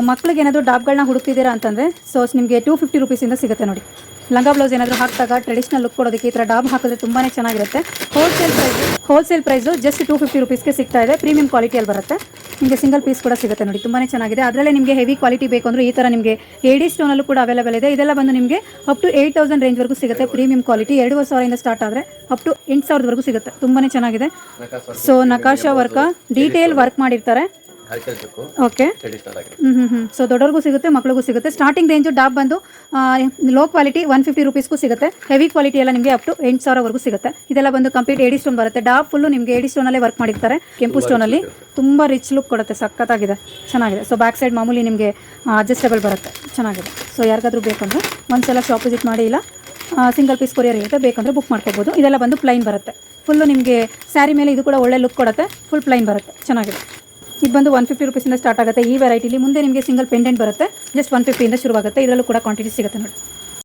ಮಕ್ಳಿಗೆ ಏನಾದರೂ ಡಾಬ್ಗಳನ್ನ ಹುಡುಕ್ತಿದ್ದೀರಾ ಅಂತಂದರೆ ಸೊ ನಿಮಗೆ 250 ರುಪೀಸಿಂದ ಸಿಗುತ್ತೆ ನೋಡಿ. ಲಂಗ ಬ್ಲೌಸ್ ಏನಾದರೂ ಹಾಕಿದಾಗ ಟ್ರೆಡಿಷನಲ್ ಲುಕ್ ಕೊಡೋದಕ್ಕೆ ಈ ಥರ ಡಾಬ್ ಹಾಕಿದ್ರೆ ತುಂಬಾ ಚೆನ್ನಾಗಿರುತ್ತೆ. ಹೋಲ್ಸೇಲ್ ಪ್ರೈಸು ಜಸ್ಟ್ 250 ರುಪೀಸ್ಗೆ ಸಿಗ್ತಾ ಇದೆ. ಪ್ರೀಮಿಯಂ ಕ್ವಾಲಿಟಿಯಲ್ಲಿ ಬರುತ್ತೆ. ನಿಮಗೆ ಸಿಂಗಲ್ ಪೀಸ್ ಕೂಡ ಸಿಗುತ್ತೆ ನೋಡಿ, ತುಂಬಾ ಚೆನ್ನಾಗಿದೆ. ಅದರಲ್ಲೇ ನಿಮಗೆ ಹೆವಿ ಕ್ವಾಲಿಟಿ ಬೇಕು ಅಂದರೆ ಈ ಥರ ನಿಮಗೆ AD ಸ್ಟೋನಲ್ಲೂ ಕೂಡ ಅವೈಲೇಬಲ್ ಇದೆ. ಇದೆಲ್ಲ ಬಂದು ನಿಮಗೆ ಅಪ್ ಟು 8000 ರೇಂಜ್ವರೆಗೂ ಸಿಗುತ್ತೆ. ಪ್ರೀಮಿಯಂ ಕ್ವಾಲಿಟಿ 2500 ಸ್ಟಾರ್ಟ್ ಆದರೆ ಅಪ್ ಟು 8000ವರೆಗೂ ಸಿಗುತ್ತೆ. ತುಂಬಾ ಚೆನ್ನಾಗಿದೆ. ಸೊ ನಕಾಶಾ ವರ್ಕ ಡೀಟೇಲ್ ವರ್ಕ್ ಮಾಡಿರ್ತಾರೆ. ಓಕೆ. ಸೊ ದೊಡ್ಡವ್ರಿಗೂ ಸಿಗುತ್ತೆ, ಮಕ್ಳಿಗೂ ಸಿಗುತ್ತೆ. ಸ್ಟಾರ್ಟಿಂಗ್ ರೇಂಜು ಡಾಬ್ ಬಂದು ಲೋ ಕ್ವಾಲಿಟಿ 150 ರುಪೀಸ್ಗೂ ಸಿಗುತ್ತೆ. ಹೆವಿ ಕ್ವಾಲಿಟಿ ಎಲ್ಲ ನಿಮಗೆ ಅಪ್ ಟು 8000ವರೆಗೂ ಸಿಗುತ್ತೆ. ಇದೆಲ್ಲ ಬಂದು ಕಂಪ್ಲೀಟ್ AD ಸ್ಟೋನ್ ಬರುತ್ತೆ. ಡಾಬ್ ಫುಲ್ಲು ನಿಮಗೆ AD ಸ್ಟೋನಲ್ಲೇ ವರ್ಕ್ ಮಾಡಿರ್ತಾರೆ. ಕೆಂಪು ಸ್ಟೋನಲ್ಲಿ ತುಂಬ ರಿಚ್ ಲುಕ್ ಕೊಡುತ್ತೆ, ಸಖತ್ತಾಗಿದೆ, ಚೆನ್ನಾಗಿದೆ. ಸೊ ಬ್ಯಾಕ್ ಸೈಡ್ ಮಾಮೂಲಿ ನಿಮಗೆ ಅಡ್ಜಸ್ಟಬಲ್ ಬರುತ್ತೆ, ಚೆನ್ನಾಗಿದೆ. ಸೊ ಯಾರಿಗಾದ್ರೂ ಬೇಕಂದ್ರೆ ಒಂದ್ಸಲ ಶಾಪ್ ವಿಸಿಟ್ ಮಾಡಿ, ಇಲ್ಲ ಸಿಂಗಲ್ ಪೀಸ್ ಕೊರಿಯರ್ ಇರುತ್ತೆ, ಬೇಕಂದ್ರೆ ಬುಕ್ ಮಾಡ್ಕೋಬೋದು. ಇದೆಲ್ಲ ಬಂದು ಪ್ಲೈನ್ ಬರುತ್ತೆ. ಫುಲ್ಲು ನಿಮಗೆ ಸ್ಯಾರಿ ಮೇಲೆ ಇದು ಕೂಡ ಒಳ್ಳೆ ಲುಕ್ ಕೊಡುತ್ತೆ. ಫುಲ್ ಪ್ಲೈನ್ ಬರುತ್ತೆ, ಚೆನ್ನಾಗಿದೆ. ಇದು ಬಂದು 150 ರುಪೀಸಿಂದ ಸ್ಟಾರ್ಟ್ ಆಗುತ್ತೆ. ಈ ವೆರೈಟಿಲಿ ಮುಂದೆ ನಿಮಗೆ ಸಿಂಗಲ್ ಪೆಂಡೆಂಟ್ ಬರುತ್ತೆ. ಜಸ್ಟ್ 150ಇಂದ ಶುರುವಾಗುತ್ತೆ. ಇದರಲ್ಲೂ ಕೂಡ ಕ್ವಾಂಟಿಟಿ ಸಿಗುತ್ತೆ ನೋಡಿ.